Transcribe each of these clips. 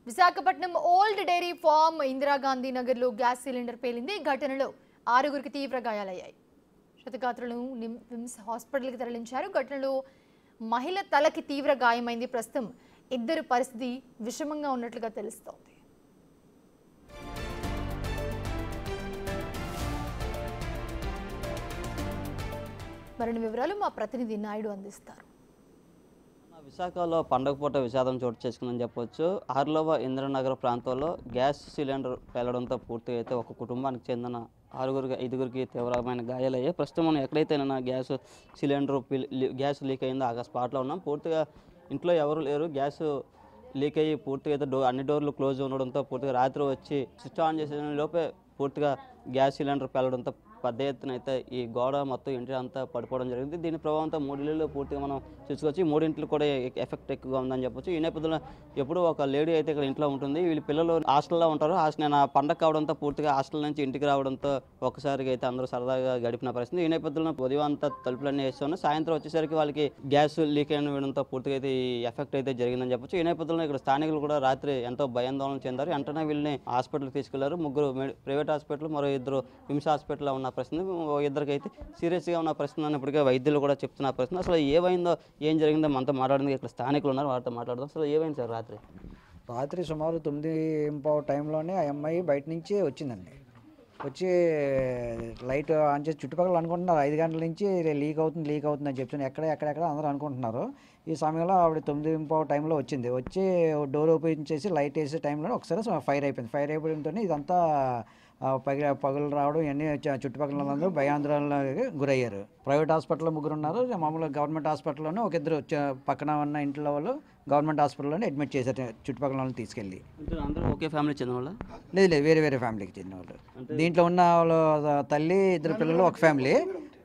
Visakhapatnam old dairy farm Indira Gandhi నగర్లో gas cylinder పేలింది. ఘటనలో 6గురికి తీవ్ర గాయాలయ్యాయి. క్షతగాత్రులను నిమ్స్ హాస్పిటల్కి తరలించారు. ఘటనలో మహిళ తలకి తీవ్ర గాయమైంది. ప్రస్తుతం ఇద్దరు పరిస్థితి విషమంగా ఉన్నట్లుగా తెలుస్తోంది. మరిన్ని వివరాలు మా ప్రతినిధి నాయుడు అందిస్తారు. విశాఖలో పండగ పూట విషాదం చోటు చేసుకుందని చెప్పొచ్చు. ఆర్లోవ ఇంద్రనగర్ ప్రాంతంలో గ్యాస్ సిలిండర్ పేలడంతో పూర్తిగా అయితే ఒక కుటుంబానికి చెందిన 5గురికి తీవ్రమైన గాయాలయ్యాయి. ప్రస్తుతం మనం ఎక్కడైతే గ్యాస్ లీక్ అయిందో ఆ స్పాట్లో ఉన్నాం. పూర్తిగా ఇంట్లో ఎవరు లేరు. గ్యాస్ లీక్ అయ్యి పూర్తిగా అయితే అన్ని డోర్లు క్లోజ్ ఉండడంతో పూర్తిగా రాత్రి వచ్చి స్విచ్ ఆన్ చేసే లోపే పూర్తిగా గ్యాస్ సిలిండర్ పేలడంతో పెద్ద ఎత్తున అయితే ఈ గోడ మొత్తం ఇంటి అంతా పడిపోవడం జరిగింది. దీని ప్రభావంతో 3 ఇళ్ళు పూర్తిగా మనం చూసుకోవచ్చు. 3 ఇంట్లో కూడా ఎఫెక్ట్ ఎక్కువగా ఉందని చెప్పొచ్చు. ఈ నేపథ్యంలో ఎప్పుడు ఒక లేడీ అయితే ఇక్కడ ఇంట్లో ఉంటుంది. వీళ్ళ పిల్లలు హాస్టల్లో ఉంటారు. నేను పండగ కావడంతో పూర్తిగా హాస్టల్ నుంచి ఇంటికి రావడంతో ఒక్కసారిగా అయితే అందరూ సరదాగా గడిపిన పరిస్థితి. ఈ నేపథ్యంలో ఉదయం అంతా తలుపులన్నీ వేస్తున్నాయి. సాయంత్రం వచ్చేసరికి వాళ్ళకి గ్యాస్ లీక్ అయినడంతో పూర్తిగా అయితే ఈ ఎఫెక్ట్ అయితే జరిగిందని చెప్పొచ్చు. ఈ నేపథ్యంలో ఇక్కడ స్థానికులు కూడా రాత్రి ఎంతో భయాందోళన చెందారు. వెంటనే వీళ్ళని హాస్పిటల్కి తీసుకెళ్లారు. 3 ప్రైవేట్ హాస్పిటల్, మరో 2 విమ్స్ హాస్పిటల్లో ఉన్న పరిస్థితి. ఇద్దరికైతే సీరియస్గా ఉన్న పరిస్థితి అన్నప్పటికీ వైద్యులు కూడా చెప్తున్న పరిస్థితి. అసలు ఏమైందో ఏం జరిగిందో మనతో మాట్లాడింది ఇక్కడ స్థానికులు ఉన్నారు, వారితో మాట్లాడదాం. అసలు ఏమైంది సార్? రాత్రి సుమారు 9:15 టైంలోనే ఆ అమ్మాయి బయట నుంచి వచ్చిందండి. వచ్చి లైట్ ఆన్ చేసి చుట్టుపక్కల అనుకుంటున్నారు 5 గంటల నుంచి లీక్ అవుతుంది అని చెప్తున్నాను. ఎక్కడెక్కడ అందరూ అనుకుంటున్నారు. ఈ సమయంలో ఆవిడ 9:15 టైంలో వచ్చింది. వచ్చి డోర్ ఓపెన్ చేసి లైట్ వేసే టైంలో ఒకసారి ఫైర్ అయిపోయింది. ఇదంతా పగులు రావడం ఇవన్నీ చుట్టుపక్కల అందరూ భయాందోళనకు గురయ్యారు. ప్రైవేట్ హాస్పిటల్లో 3 ఉన్నారు. మామూలుగా గవర్నమెంట్ హాస్పిటల్లోనే ఒక 2 పక్కన ఉన్న ఇంట్లో వాళ్ళు గవర్నమెంట్ హాస్పిటల్లోనే అడ్మిట్ చేశారు చుట్టుపక్కల వాళ్ళని తీసుకెళ్ళి. ఒకే ఫ్యామిలీ చెందిన వాళ్ళు? లేదు, వేరే ఫ్యామిలీకి చెందిన వాళ్ళు. దీంట్లో ఉన్న వాళ్ళ తల్లి, 2 పిల్లలు ఒక ఫ్యామిలీ.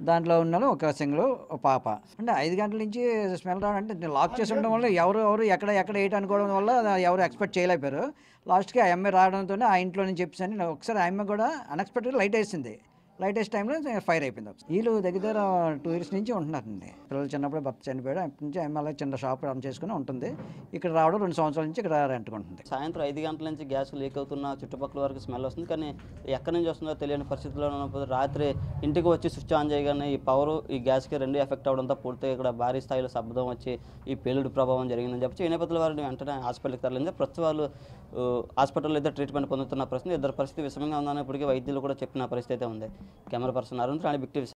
దాంట్లో ఉన్న ఒక సింగిల్ పాప. అంటే 5 గంటల నుంచి స్మెల్ రావడం అంటే లాక్ చేసి ఉండడం వల్ల ఎవరు ఎక్కడ ఏంటి అనుకోవడం వల్ల ఎవరు ఎక్స్పెక్ట్ చేయలేకపోయారు. లాస్ట్కి ఆ అమ్మాయి రావడంతోనే ఆ ఇంట్లో నుంచి చెప్పేసి ఒకసారి ఆ అమ్మాయి కూడా అన్ఎక్స్పెక్టెడ్గా లైట్ వేసింది. లైట్ వేసే టైంలో ఫైర్ అయిపోయింది. వీళ్ళు దగ్గర 2 ఇయర్స్ నుంచి ఉంటున్నారండి. పిల్లలు చిన్నప్పుడు భర్త చనిపోయాడు. అప్పటి నుంచి అమ్మాయి చిన్న షాప్ రన్ చేసుకుని ఉంటుంది. ఇక్కడ రావడం 2 సంవత్సరాల నుంచి ఇక్కడ రెంట్కుంటుంది. సాయంత్రం 5 గంటల నుంచి గ్యాస్ లీక్ అవుతున్న చుట్టుపక్కల వరకు స్మెల్ వస్తుంది. కానీ ఎక్కడి నుంచి వస్తుందో తెలియని పరిస్థితుల్లో ఉన్నప్పుడు రాత్రి ఇంటికి వచ్చి స్విచ్ ఆన్ చేయగానే ఈ పవర్ ఈ గ్యాస్కి 2 ఎఫెక్ట్ అవడంతో పూర్తిగా ఇక్కడ భారీ స్థాయిలో శబ్దం వచ్చి ఈ పేలుడు ప్రభావం జరిగిందని చెప్పి ఈ నేపథ్యంలో వారిని వెంటనే హాస్పిటల్కి తరలింది. ప్రస్తుతం వాళ్ళు హాస్పిటల్లో అయితే ట్రీట్మెంట్ పొందుతున్న పరిస్థితి. ఇద్దరు పరిస్థితి విషమంగా ఉందని ఇప్పటికీ వైద్యులు కూడా చెప్పిన పరిస్థితి అయితే ఉంది. Camera person Arun big TV.